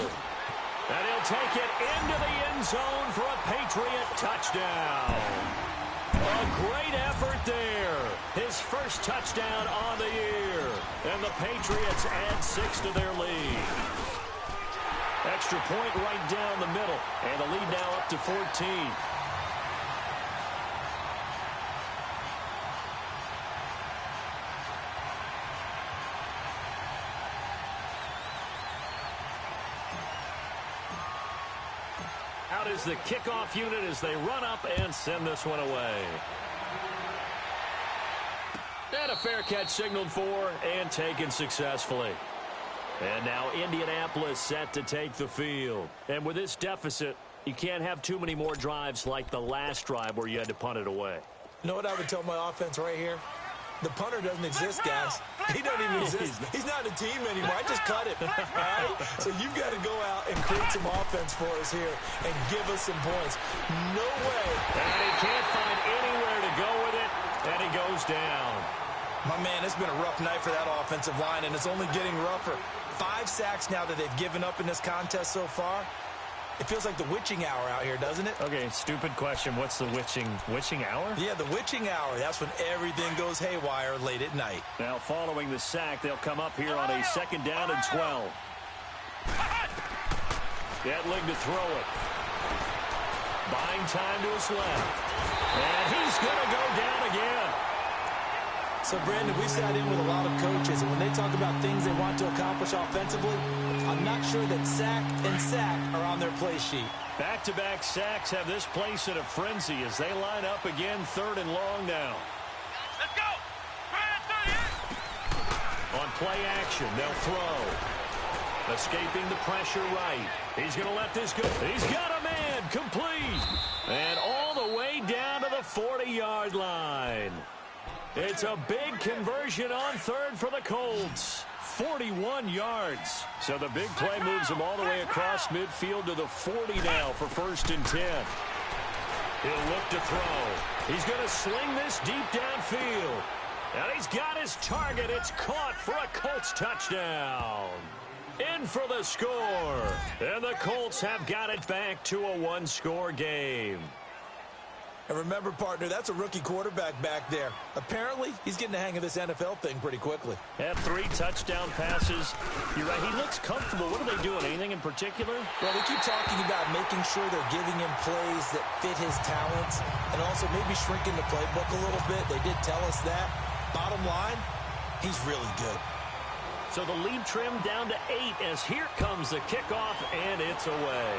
And he'll take it into the end zone for a Patriot touchdown. A great effort there. His first touchdown on the year. And the Patriots add 6 to their lead. Extra point right down the middle. And the lead now up to 14. Out is the kickoff unit as they run up and send this one away. And a fair catch signaled for and taken successfully. And now Indianapolis set to take the field. And with this deficit, you can't have too many more drives like the last drive where you had to punt it away. You know what I would tell my offense right here? The punter doesn't exist, guys. He doesn't even exist. He's not a team anymore. I just cut him. All right? So you've got to go out and create some offense for us here and give us some points. No way. And he can't find anywhere to go with it, and he goes down. My man, it's been a rough night for that offensive line, and it's only getting rougher. 5 sacks now that they've given up in this contest so far. It feels like the witching hour out here, doesn't it? Okay, stupid question. What's the witching hour? Yeah, the witching hour. That's when everything goes haywire late at night. Now, following the sack, they'll come up here on a 2nd down and 12. Gatling to throw it. Buying time to his left. And he's going to go down again. So, Brandon, we've sat in with a lot of coaches, and when they talk about things they want to accomplish offensively, I'm not sure that sack and sack are on their play sheet. Back-to-back sacks have this place in a frenzy as they line up again 3rd and long now. Let's go. On play action, they'll throw. Escaping the pressure right. He's going to let this go. He's got a man complete. And all the way down to the 40-yard line. It's a big conversion on 3rd for the Colts. 41 yards. So the big play moves him all the way across midfield to the 40 now for 1st and 10. He'll look to throw. He's going to sling this deep downfield. And he's got his target. It's caught for a Colts touchdown. In for the score. And the Colts have got it back to a 1-score game. And remember, partner, that's a rookie quarterback back there. Apparently, he's getting the hang of this NFL thing pretty quickly. Had 3 touchdown passes. You're right, he looks comfortable. What are they doing? Anything in particular? Well, they keep talking about making sure they're giving him plays that fit his talents and also maybe shrinking the playbook a little bit. They did tell us that. Bottom line, he's really good. So the lead trimmed down to 8 as here comes the kickoff, and it's away.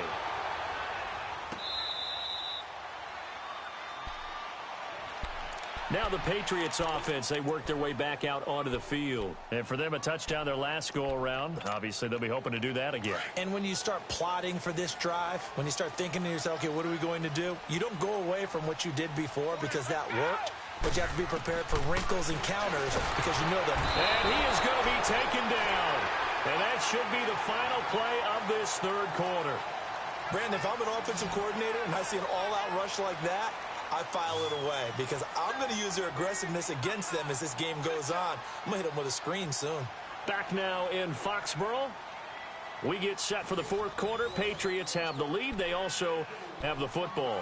Now the Patriots offense, they work their way back out onto the field. And for them, a touchdown their last go-around. Obviously, they'll be hoping to do that again. And when you start plotting for this drive, when you start thinking to yourself, okay, what are we going to do? You don't go away from what you did before because that worked, but you have to be prepared for wrinkles and counters because you know them. And he is going to be taken down. And that should be the final play of this 3rd quarter. Brandon, if I'm an offensive coordinator and I see an all-out rush like that, I file it away because I'm going to use their aggressiveness against them as this game goes on. I'm going to hit them with a screen soon. Back now in Foxborough. We get set for the 4th quarter. Patriots have the lead. They also have the football.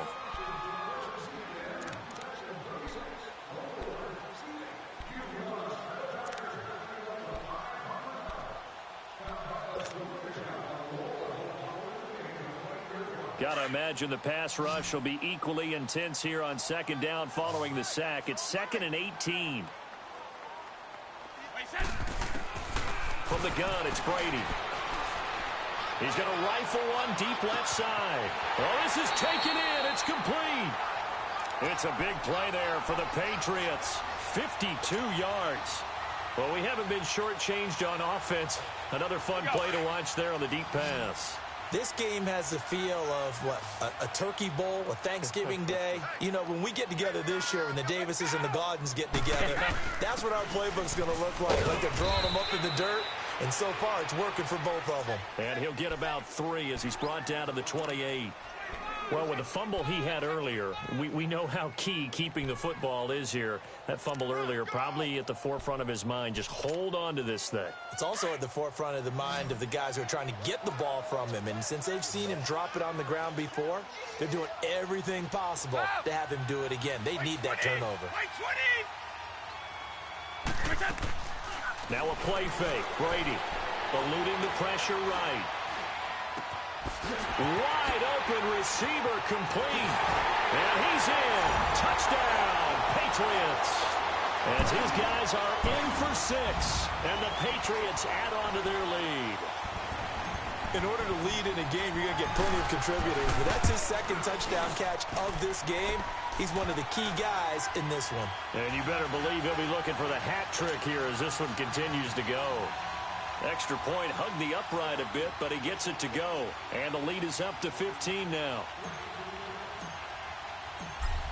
Got to imagine the pass rush will be equally intense here on 2nd down following the sack. It's 2nd and 18. From the gun, it's Brady. He's going to rifle one deep left side. Oh, this is taken in. It's complete. It's a big play there for the Patriots. 52 yards. Well, we haven't been shortchanged on offense. Another fun play to watch there on the deep pass. This game has the feel of, what, a turkey bowl, a Thanksgiving day. You know, when we get together this year, when the Davises and the Gaudens get together, that's what our playbook's going to look like they're drawing them up in the dirt. And so far, it's working for both of them. And he'll get about 3 as he's brought down to the 28. Well, with the fumble he had earlier, we know how key keeping the football is here. That fumble earlier probably at the forefront of his mind. Just hold on to this thing. It's also at the forefront of the mind of the guys who are trying to get the ball from him. And since they've seen him drop it on the ground before, they're doing everything possible to have him do it again. They need that turnover. Now a play fake. Brady eluding the pressure right. Wide open receiver complete. And he's in. Touchdown, Patriots. As his guys are in for 6. And the Patriots add on to their lead. In order to lead in a game, you're going to get plenty of contributors. But that's his second touchdown catch of this game. He's one of the key guys in this one. And you better believe he'll be looking for the hat trick here as this one continues to go. Extra point, hugged the upright a bit, but he gets it to go. And the lead is up to 15 now.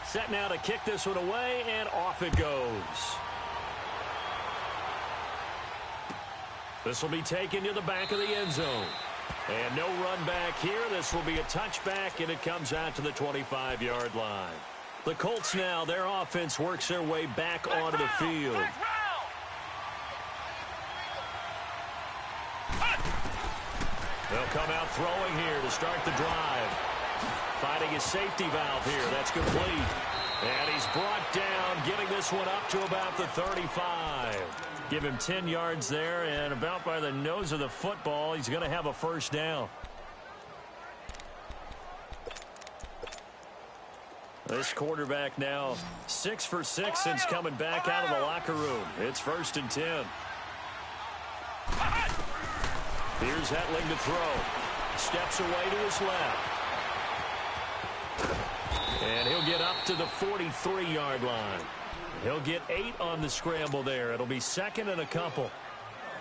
Set now to kick this one away, and off it goes. This will be taken to the back of the end zone. And no run back here. This will be a touchback, and it comes out to the 25-yard line. The Colts now, their offense works their way back onto the field. They'll come out throwing here to start the drive. Fighting his safety valve here. That's complete. And he's brought down, getting this one up to about the 35. Give him 10 yards there, and about by the nose of the football, he's going to have a first down. This quarterback now 6 for 6 since coming back out of the locker room. It's 1st and 10. Here's Hetling to throw. Steps away to his left. And he'll get up to the 43-yard line. He'll get 8 on the scramble there. It'll be 2nd and a couple.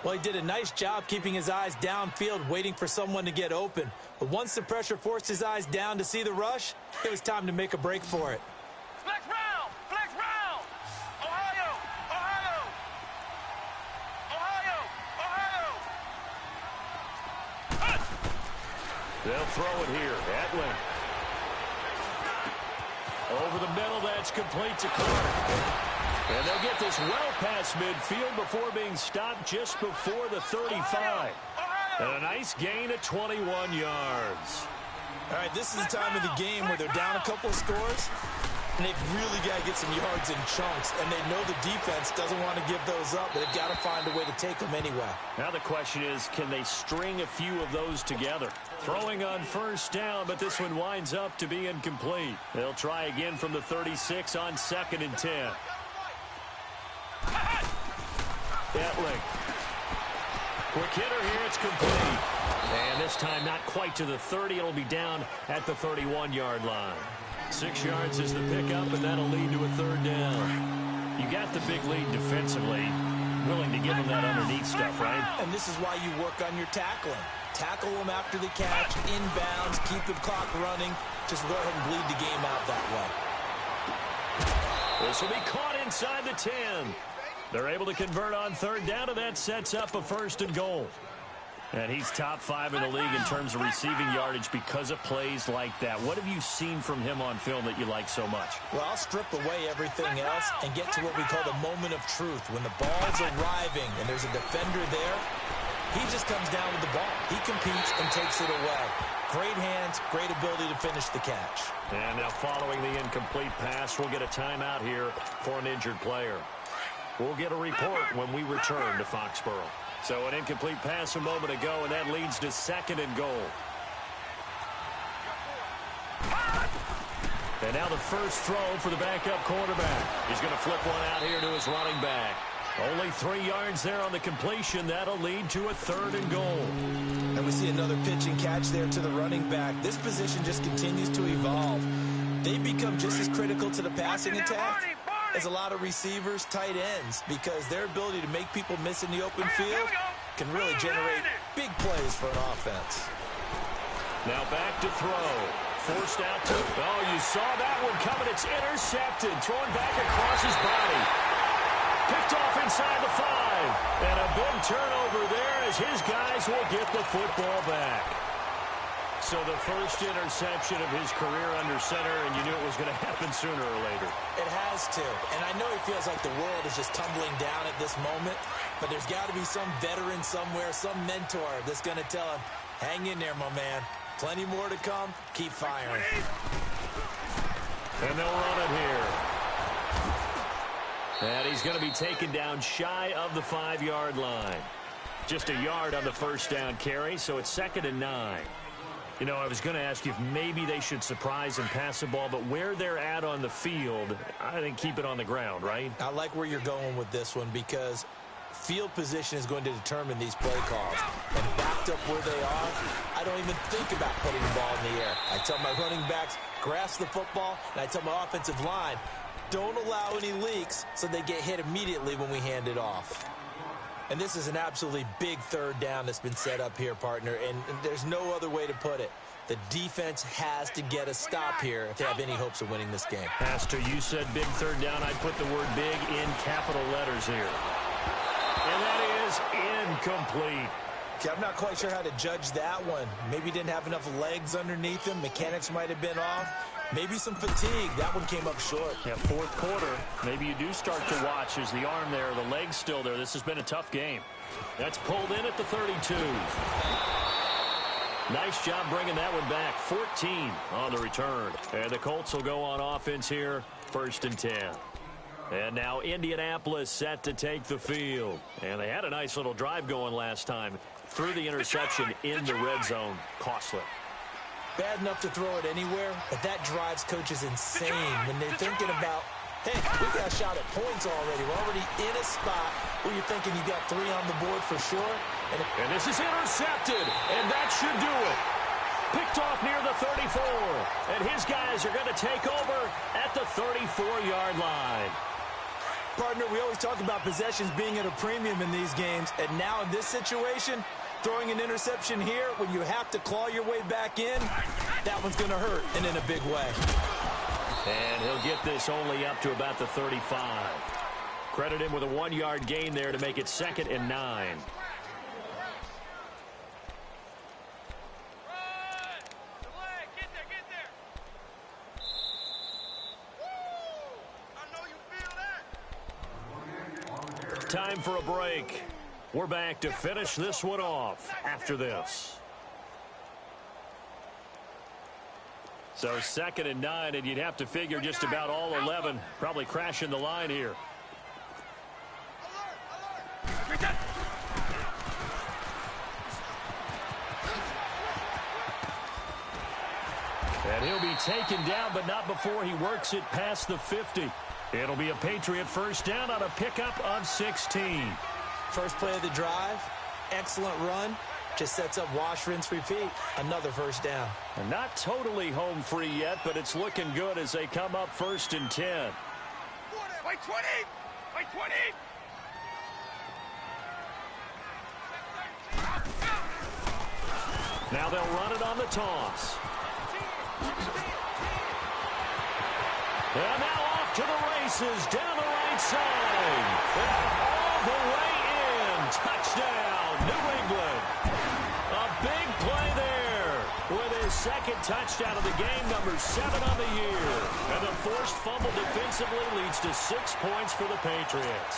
Well, he did a nice job keeping his eyes downfield, waiting for someone to get open. But once the pressure forced his eyes down to see the rush, it was time to make a break for it. Flex round! Flex round! Ohio! Ohio! Ohio! Ohio! They'll throw it here. Hetling. Over the middle, that's complete to Clark. And they'll get this well past midfield before being stopped just before the 35. And a nice gain of 21 yards. All right, this is the time of the game where they're down a couple of scores, and they've really got to get some yards in chunks. And they know the defense doesn't want to give those up, but they've got to find a way to take them anyway. Now the question is, can they string a few of those together? Throwing on first down, but this one winds up to be incomplete. They'll try again from the 36 on 2nd and 10. Hetling. Quick hitter here, it's complete. And this time not quite to the 30. It'll be down at the 31-yard line. 6 yards is the pickup, and that'll lead to a 3rd down. You got the big lead defensively. Willing to give them that underneath stuff, right? And this is why you work on your tackling. Tackle them after the catch, inbounds, keep the clock running. Just go ahead and bleed the game out that way. This will be caught inside the 10. They're able to convert on 3rd down, and that sets up a 1st and goal. And he's top 5 in the league in terms of receiving yardage because of plays like that. What have you seen from him on film that you like so much? Well, I'll strip away everything else and get to what we call the moment of truth. When the ball's arriving and there's a defender there, he just comes down with the ball. He competes and takes it away. Great hands, great ability to finish the catch. And now following the incomplete pass, we'll get a timeout here for an injured player. We'll get a report when we return to Foxborough. So an incomplete pass a moment ago, and that leads to 2nd and goal. And now the first throw for the backup quarterback. He's going to flip one out here to his running back. Only 3 yards there on the completion. That'll lead to a 3rd and goal. And we see another pitch and catch there to the running back. This position just continues to evolve. They become just as critical to the passing attack as a lot of receivers, tight ends, because their ability to make people miss in the open field can really generate big plays for an offense. Now back to throw. Forced out to... Oh, you saw that one coming. It's intercepted. Thrown back across his body. Picked off inside the 5. And a big turnover there as his guys will get the football back. So the first interception of his career under center, and you knew it was going to happen sooner or later. It has to. And I know he feels like the world is just tumbling down at this moment, but there's got to be some veteran somewhere, some mentor that's going to tell him, hang in there, my man. Plenty more to come. Keep firing. And they'll run it here. And he's going to be taken down shy of the 5-yard line. Just a yard on the first down carry, so it's 2nd and 9. You know, I was going to ask you if maybe they should surprise and pass the ball, but where they're at on the field, I think keep it on the ground, right? I like where you're going with this one because field position is going to determine these play calls. And backed up where they are, I don't even think about putting the ball in the air. I tell my running backs, grasp the football, and I tell my offensive line, don't allow any leaks so they get hit immediately when we hand it off. And this is an absolutely big 3rd down that's been set up here, partner, and there's no other way to put it. The defense has to get a stop here if they have any hopes of winning this game. Pastor, you said big 3rd down. I'd put the word big in capital letters here. And that is incomplete. Okay, I'm not quite sure how to judge that one. Maybe didn't have enough legs underneath him. Mechanics might have been off. Maybe some fatigue. That one came up short. Yeah, 4th quarter. Maybe you do start to watch as the arm there, the leg's still there. This has been a tough game. That's pulled in at the 32. Nice job bringing that one back. 14 on the return. And the Colts will go on offense here, 1st and 10. And now Indianapolis set to take the field. And they had a nice little drive going last time. Threw the interception in the red zone. Costly. Bad enough to throw it anywhere, but that drives coaches insane when they're thinking about, hey, we got a shot at points already. We're already in a spot where you're thinking you got 3 on the board for sure. And this is intercepted, and that should do it. Picked off near the 34, and his guys are going to take over at the 34-yard line. Partner, we always talk about possessions being at a premium in these games, and now in this situation, throwing an interception here when you have to claw your way back in, that one's going to hurt, and in a big way. And he'll get this only up to about the 35. Credit him with a 1-yard gain there to make it 2nd and 9. Time for a break. We're back to finish this one off after this. So 2nd and 9, and you'd have to figure just about all 11 probably crashing the line here. And he'll be taken down, but not before he works it past the 50. It'll be a Patriot 1st down on a pickup of 16. First play of the drive, excellent run, just sets up wash, rinse, repeat. Another 1st down. And not totally home free yet, but it's looking good as they come up 1st and 10. Wait 20! Wait 20! Now they'll run it on the toss. And now off to the races down the right side. And all the way in. Touchdown, New England. A big play there with his 2nd touchdown of the game, number 7 on the year. And the forced fumble defensively leads to 6 points for the Patriots.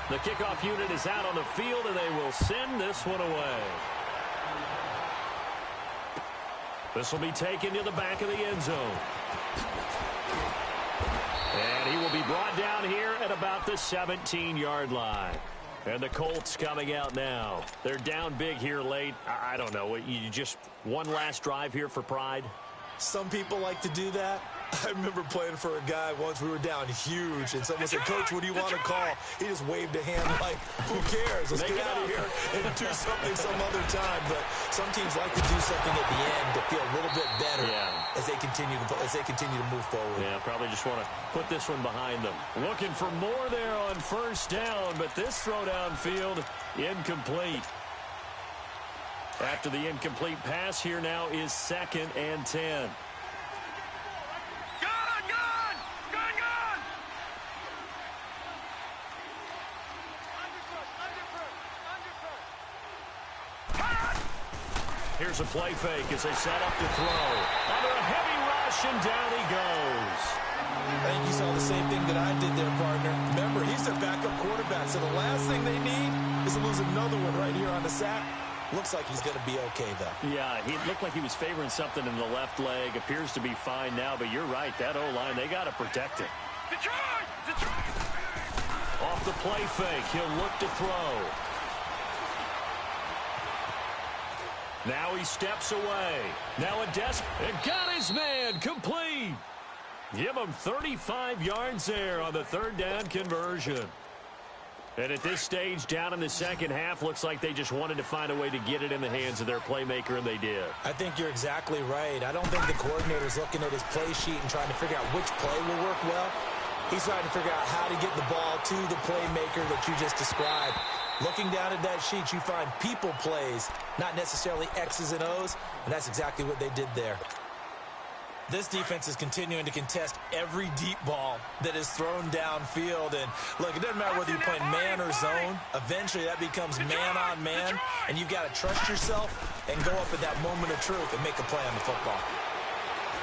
The kickoff unit is out on the field, and they will send this one away. This will be taken to the back of the end zone. And he will be brought down here at about the 17-yard line. And the Colts coming out now. They're down big here late. I don't know. You just one last drive here for pride? Some people like to do that. I remember playing for a guy once. We were down huge, and someone said, Coach, what do you want to call? He just waved a hand like, who cares? Let's get out of here and do something some other time. But some teams like to do something at the end to feel a little bit better as they continue to move forward. Yeah, probably just want to put this one behind them. Looking for more there on 1st down, but this throw downfield incomplete. After the incomplete pass, here now is 2nd and 10. Here's a play fake as they set up to throw. Under a heavy rush, and down he goes. I think you saw the same thing that I did there, partner. Remember, he's their backup quarterback, so the last thing they need is to lose another one right here on the sack. Looks like he's going to be okay, though. Yeah, he looked like he was favoring something in the left leg. Appears to be fine now, but you're right. That O-line, they got to protect it. Off the play fake, he'll look to throw. Now he steps away. Now a and got his man complete. Give him 35 yards there on the third down conversion. And at this stage, down in the second half, looks like they just wanted to find a way to get it in the hands of their playmaker, and they did. I think you're exactly right. I don't think the coordinator's looking at his play sheet and trying to figure out which play will work well. He's trying to figure out how to get the ball to the playmaker that you just described. Looking down at that sheet, you find people plays, not necessarily X's and O's, and that's exactly what they did there. This defense is continuing to contest every deep ball that is thrown downfield. And, look, it doesn't matter whether you're playing man or zone. Eventually, that becomes man on man, and you've got to trust yourself and go up at that moment of truth and make a play on the football.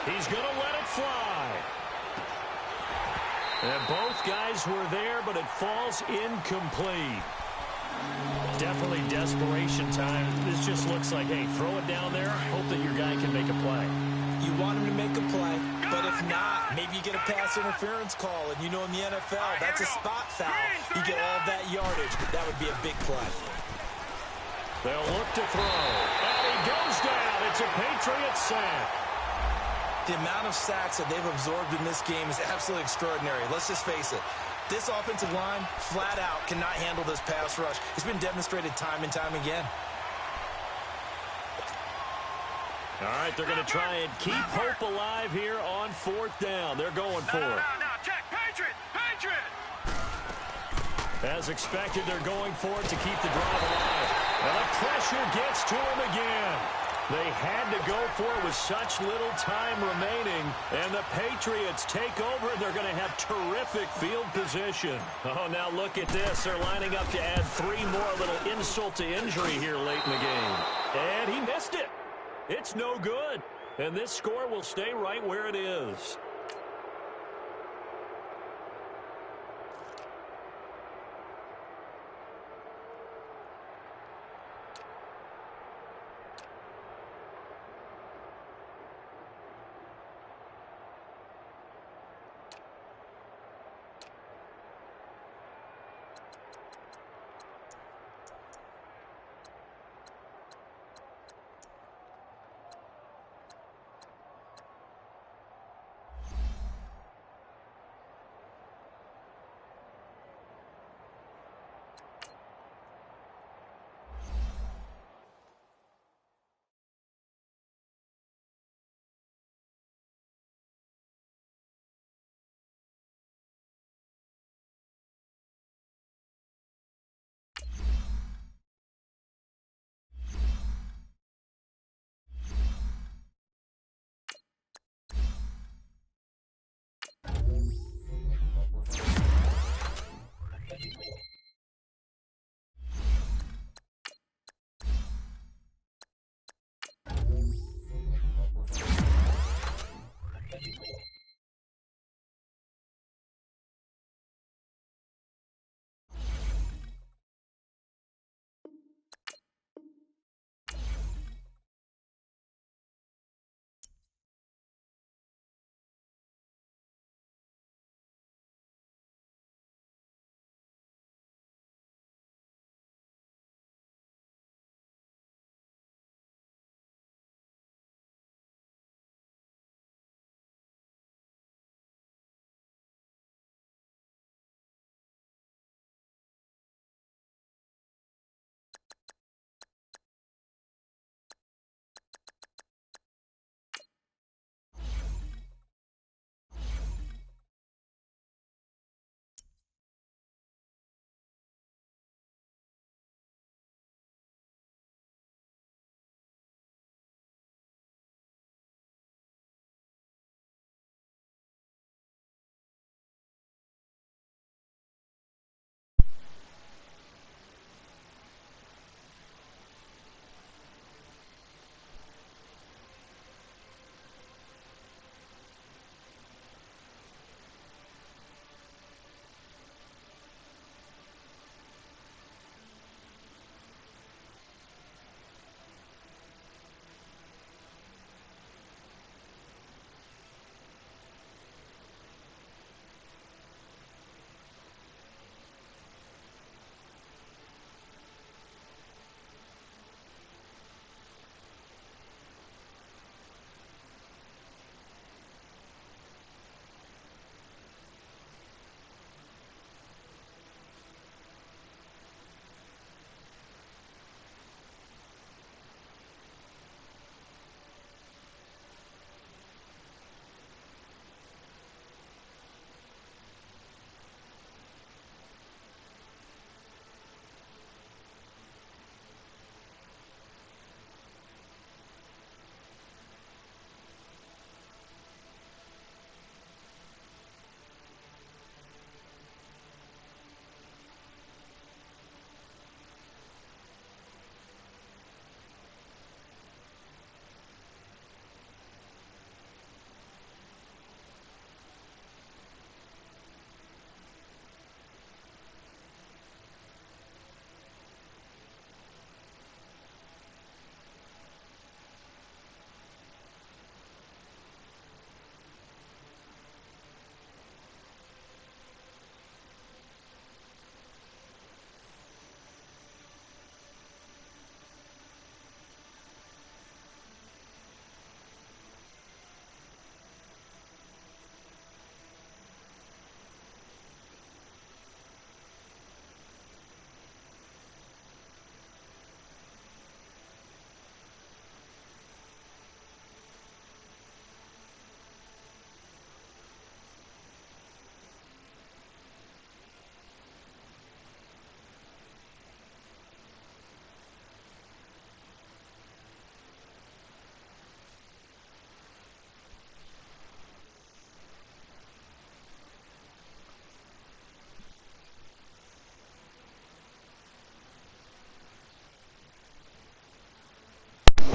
He's going to let it fly. And both guys were there, but it falls incomplete. Definitely desperation time. This just looks like, hey, throw it down there, hope that your guy can make a play. You want him to make a play, but if not, maybe you get a pass interference call, and you know in the NFL, that's a spot foul. You get all that yardage. That would be a big play. They'll look to throw, and he goes down. It's a Patriots sack. The amount of sacks that they've absorbed in this game is absolutely extraordinary. Let's just face it. This offensive line, flat out, cannot handle this pass rush. It's been demonstrated time and time again. All right, they're going to try and keep hope alive here on fourth down. They're going for it. No, check. Patriot! As expected, they're going for it to keep the drive alive. And the pressure gets to him again. They had to go for it with such little time remaining. And the Patriots take over. They're going to have terrific field position. Oh, now look at this. They're lining up to add 3 more, little insult to injury here late in the game. And he missed it. It's no good. And this score will stay right where it is.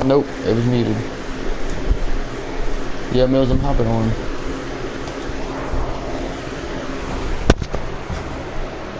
Nope, it was muted. Yeah, Mills, I'm hopping on.